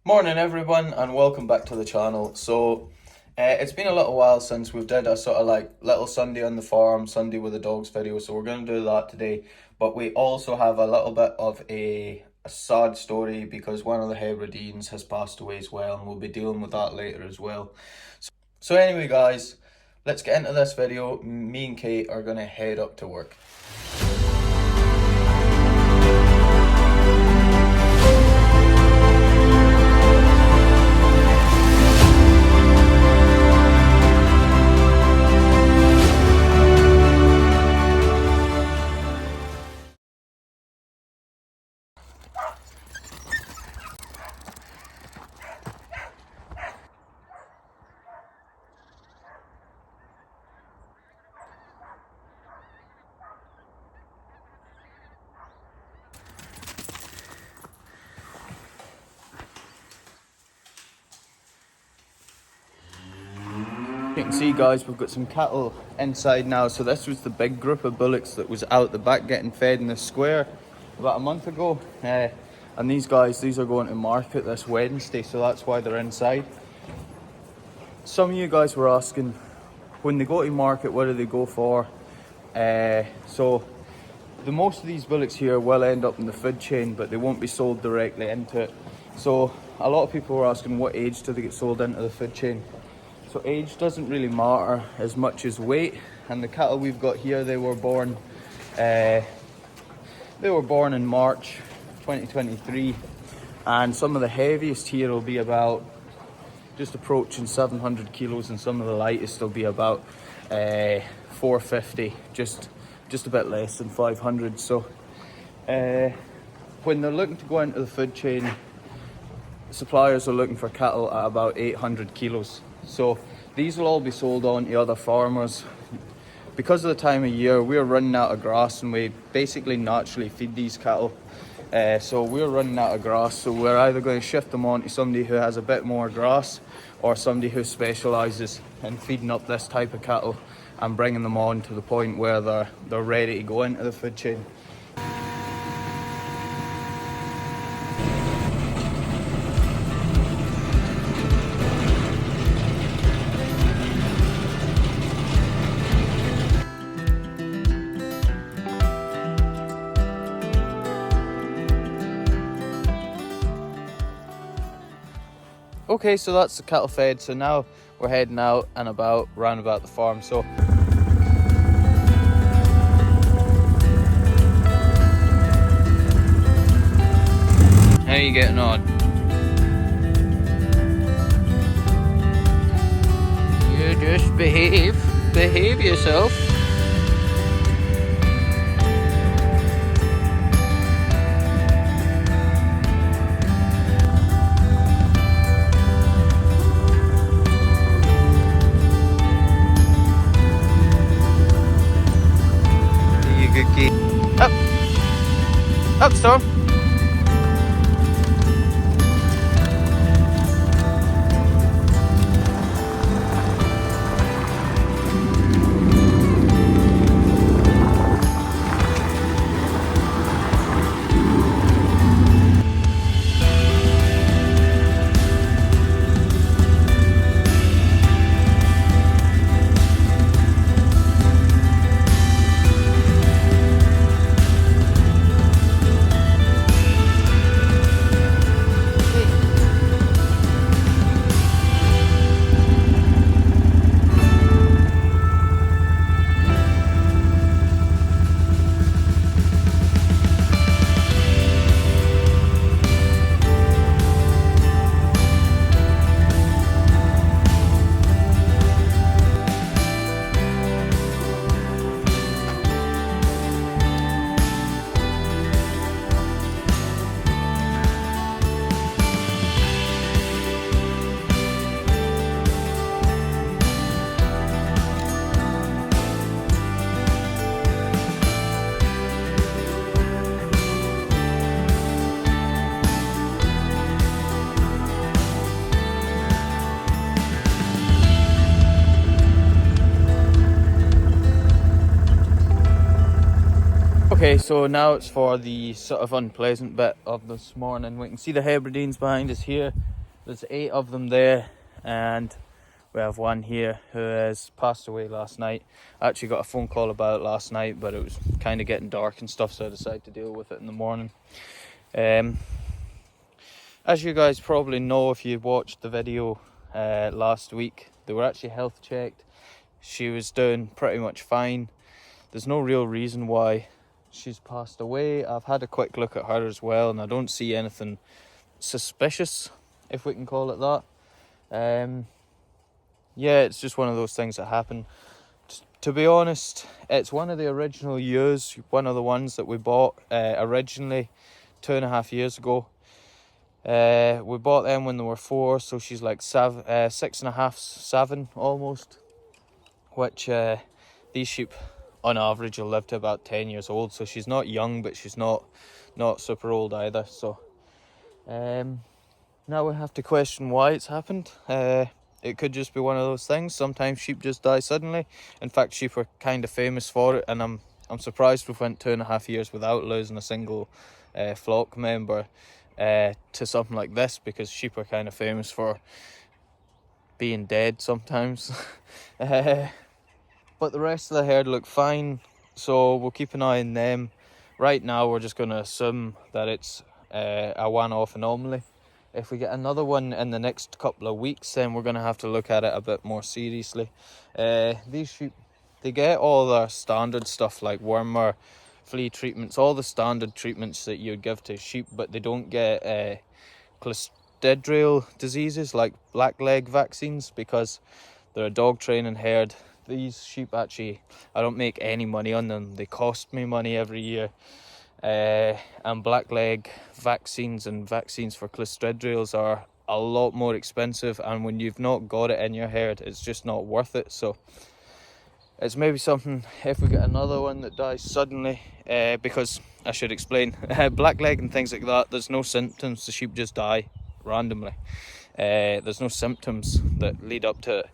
Morning everyone and welcome back to the channel. It's been a little while since we've did a sort of like little Sunday on the farm, Sunday with the dogs video, so we're going to do that today. But we also have a little bit of a sad story because one of the Hebrideans has passed away as well, and we'll be dealing with that later as well. So anyway guys, let's get into this video. Me and Kate are going to head up to work. You can see guys, we've got some cattle inside now. So this was the big group of bullocks that was out the back getting fed in the square about a month ago. And these guys, these are going to market this Wednesday, so that's why they're inside. Some of you guys were asking, when they go to market, what do they go for? So the most of these bullocks here will end up in the food chain, but they won't be sold directly into it. So a lot of people were asking, what age do they get sold into the food chain? So age doesn't really matter as much as weight. And the cattle we've got here, they were born in March 2023, and some of the heaviest here will be about just approaching 700 kilos, and some of the lightest will be about 450, just a bit less than 500. So when they're looking to go into the food chain, suppliers are looking for cattle at about 800 kilos. So these will all be sold on to other farmers. Because of the time of year, we're running out of grass, and we basically naturally feed these cattle. So we're running out of grass, so we're either going to shift them on to somebody who has a bit more grass, or somebody who specialises in feeding up this type of cattle and bringing them on to the point where they're ready to go into the food chain. Okay, so that's the cattle fed. So now we're heading out and round about the farm. So how are you getting on? You just behave yourself. Up, Storm. Okay, so now it's for the sort of unpleasant bit of this morning. We can see the Hebrideans behind us here. There's 8 of them there, and we have one here who has passed away last night. I actually got a phone call about it last night, but it was kind of getting dark and stuff, so I decided to deal with it in the morning. As you guys probably know if you watched the video last week, they were actually health checked. She was doing pretty much fine. There's no real reason why she's passed away. I've had a quick look at her as well, and I don't see anything suspicious, if we can call it that. Yeah, it's just one of those things that happen. To be honest, it's one of the original ewes, one of the ones that we bought originally 2.5 years ago. We bought them when they were 4, so she's like 6.5, 7 almost, which these sheep on average will live to about 10 years old, so she's not young, but she's not super old either. So now we have to question why it's happened. It could just be one of those things. Sometimes sheep just die suddenly. In fact, sheep are kind of famous for it, and I'm surprised we've went 2.5 years without losing a single flock member to something like this, because sheep are kind of famous for being dead sometimes. But the rest of the herd look fine, so we'll keep an eye on them. Right now we're just going to assume that it's a one-off anomaly. If we get another one in the next couple of weeks, then we're going to have to look at it a bit more seriously. These sheep, they get all their standard stuff like wormer, flea treatments, all the standard treatments that you'd give to sheep, but they don't get clostridial diseases like blackleg vaccines, because they're a dog training herd. These sheep actually, I don't make any money on them. They cost me money every year. And blackleg vaccines and vaccines for clostridials are a lot more expensive, and when you've not got it in your herd, it's just not worth it. So it's maybe something, if we get another one that dies suddenly, because I should explain, blackleg and things like that, there's no symptoms. The sheep just die randomly. There's no symptoms that lead up to it.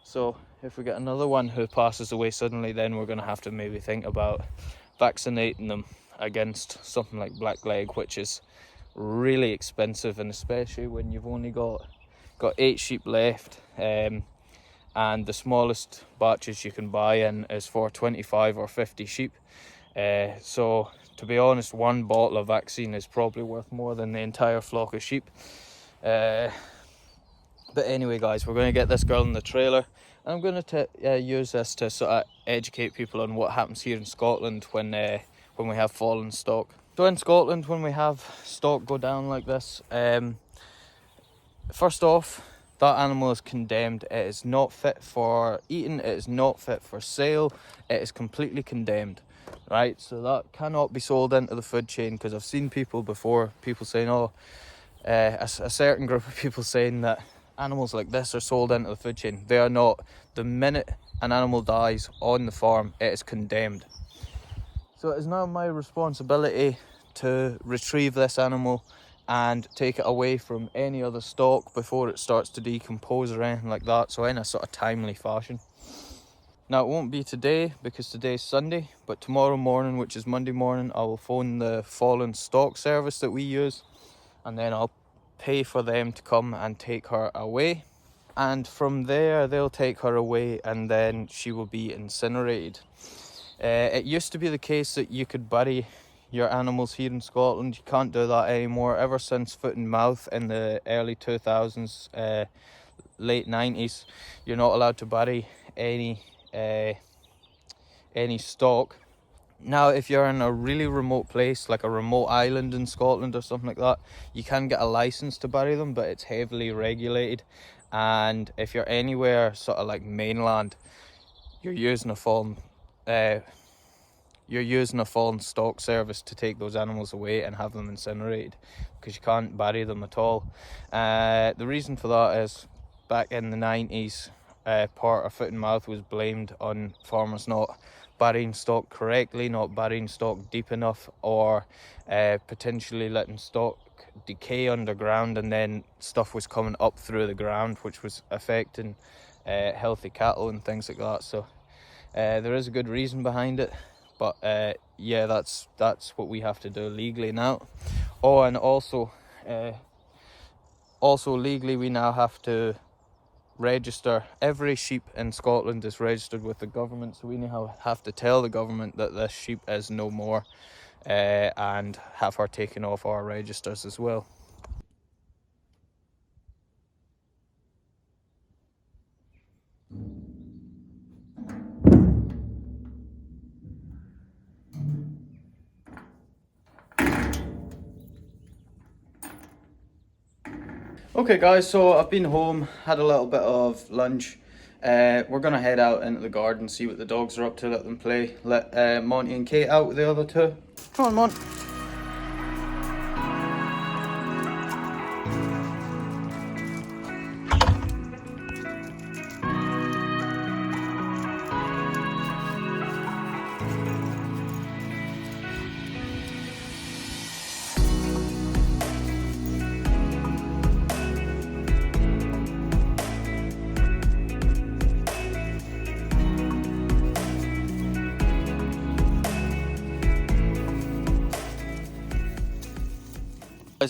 So if we get another one who passes away suddenly, then we're going to have to maybe think about vaccinating them against something like blackleg, which is really expensive, and especially when you've only got 8 sheep left, and the smallest batches you can buy in is for 25 or 50 sheep. So to be honest, one bottle of vaccine is probably worth more than the entire flock of sheep. But anyway guys, we're going to get this girl in the trailer, and I'm going to use this to sort of educate people on what happens here in Scotland when we have fallen stock. So in Scotland, when we have stock go down like this, first off, that animal is condemned. It is not fit for eating, it is not fit for sale, it is completely condemned, right? So that cannot be sold into the food chain, because I've seen people before, people saying, a certain group of people saying that animals like this are sold into the food chain. They are not. The minute an animal dies on the farm, it is condemned. So it is now my responsibility to retrieve this animal and take it away from any other stock before it starts to decompose or anything like that, so in a sort of timely fashion. Now it won't be today because today's Sunday, but tomorrow morning, which is Monday morning, I will phone the fallen stock service that we use, and then I'll pay for them to come and take her away, and from there they'll take her away and then she will be incinerated. It used to be the case that you could bury your animals here in Scotland. You can't do that anymore. Ever since foot and mouth in the early 2000s, late 90s, you're not allowed to bury any stock. Now if you're in a really remote place, like a remote island in Scotland or something like that, you can get a license to bury them, but it's heavily regulated. And if you're anywhere sort of like mainland, you're using a fallen stock service to take those animals away and have them incinerated, because you can't bury them at all. The reason for that is back in the 90s, part of foot and mouth was blamed on farmers not burying stock correctly, not burying stock deep enough, or potentially letting stock decay underground, and then stuff was coming up through the ground, which was affecting healthy cattle and things like that. So there is a good reason behind it, but yeah, that's what we have to do legally now. Oh, and also also legally we now have to register. Every sheep in Scotland is registered with the government, so we now have to tell the government that this sheep is no more, and have her taken off our registers as well. Okay guys, so I've been home, had a little bit of lunch. We're gonna head out into the garden, see what the dogs are up to, let them play. Let Monty and Kate out with the other two. Come on, Monty.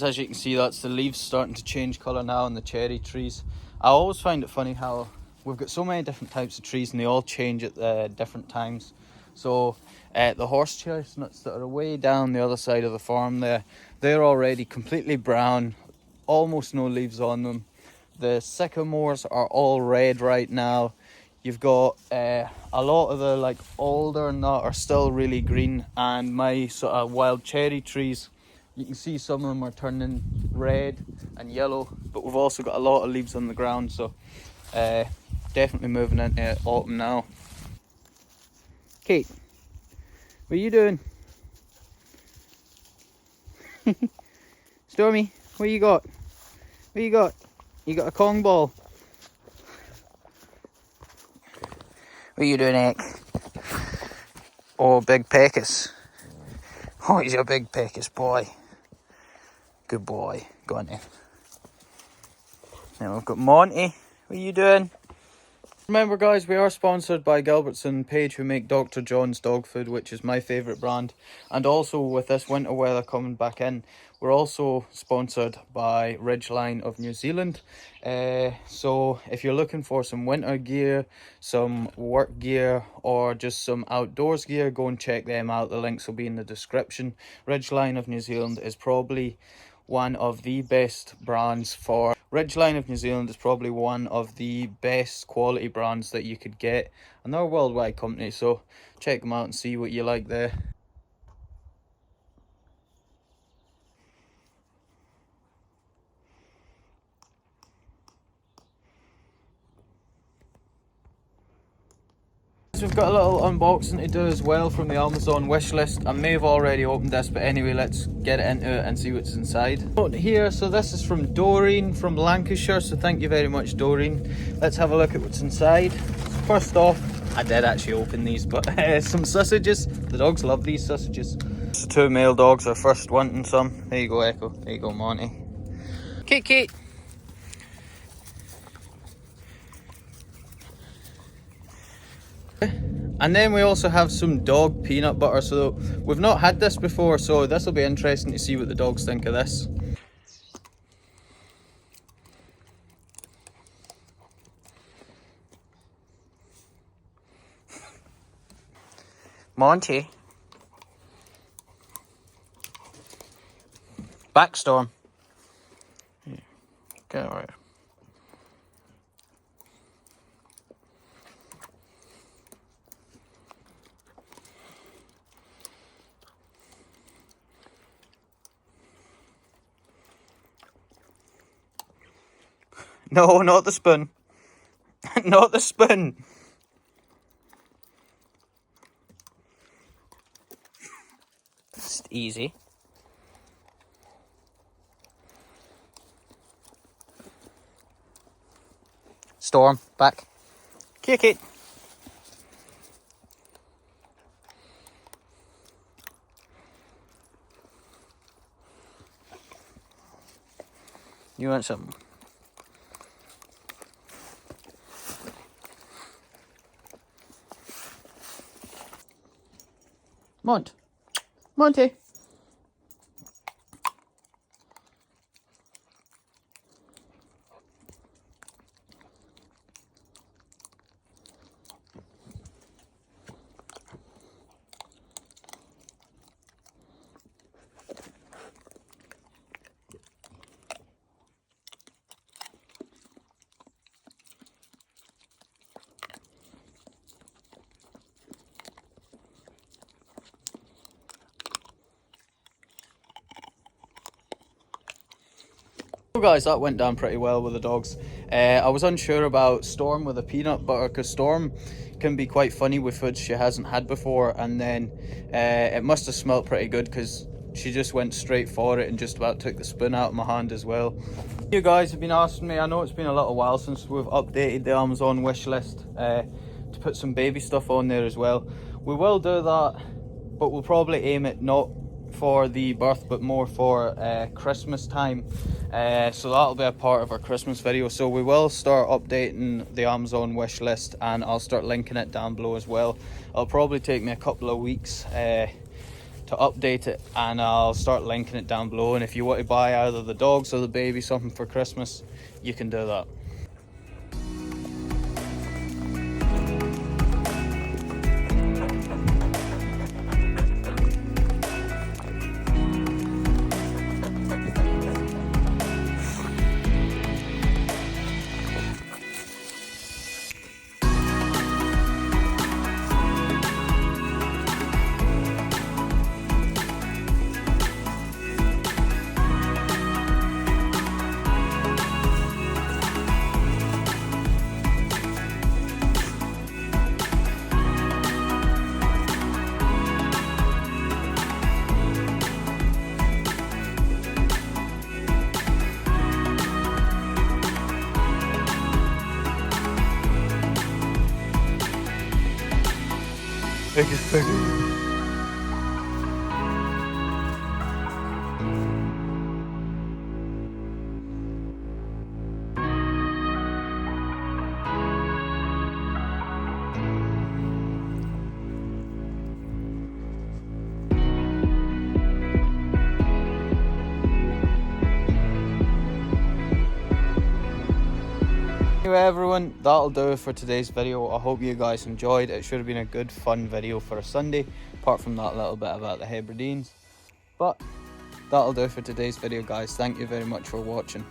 As you can see, that's the leaves starting to change colour now on the cherry trees. I always find it funny how we've got so many different types of trees and they all change at different times. So the horse chestnuts that are way down the other side of the farm there, they're already completely brown, almost no leaves on them. The sycamores are all red right now. You've got a lot of the older nut are still really green, and my sort of wild cherry trees, you can see some of them are turning red and yellow, but we've also got a lot of leaves on the ground, so definitely moving into autumn now. Kate, what are you doing? Stormy, what you got? What you got? You got a Kong ball. What are you doing, Eck? Oh, big Peckus. Oh, he's a big Peckus boy. Good boy. Go on then. Now we've got Monty. What are you doing? Remember guys, we are sponsored by Gilbertson Page, who make Dr. John's dog food, which is my favourite brand. And also with this winter weather coming back in, we're also sponsored by Ridgeline of New Zealand. So if you're looking for some winter gear, some work gear, or just some outdoors gear, go and check them out. The links will be in the description. Ridgeline of New Zealand is probably one of the best brands for Ridgeline of New Zealand is probably one of the best quality brands that you could get, and they're a worldwide company, so check them out and see what you like there. So we've got a little unboxing to do as well from the Amazon wish list. I may have already opened this, but anyway, let's get into it and see what's inside. Here, so this is from Doreen from Lancashire, so thank you very much, Doreen. Let's have a look at what's inside. First off, I did actually open these, but some sausages. The dogs love these sausages. So two male dogs are first wanting some. There you go, Echo. There you go, Monty. Kate, Kate. And then we also have some dog peanut butter. So we've not had this before, so this will be interesting to see what the dogs think of this. Monty. Backstorm. Get it right. No, not the spoon. Not the spoon. It's easy. Storm, back. Kick it. You want something? Monty. So guys, that went down pretty well with the dogs. I was unsure about Storm with a peanut butter, because Storm can be quite funny with food she hasn't had before, and then it must have smelt pretty good because she just went straight for it and just about took the spoon out of my hand as well. You guys have been asking me, I know it's been a little while since we've updated the Amazon wish list to put some baby stuff on there as well. We will do that, but we'll probably aim it not for the birth but more for Christmas time, so that'll be a part of our Christmas video. So we will start updating the Amazon wish list, and I'll start linking it down below as well. It'll probably take me a couple of weeks to update it, and I'll start linking it down below, and if you want to buy either the dogs or the baby something for Christmas, you can do that. Biggest piggy. Anyway everyone, that'll do it for today's video. I hope you guys enjoyed. It should have been a good fun video for a Sunday, apart from that little bit about the Hebrideans. But that'll do it for today's video guys. Thank you very much for watching.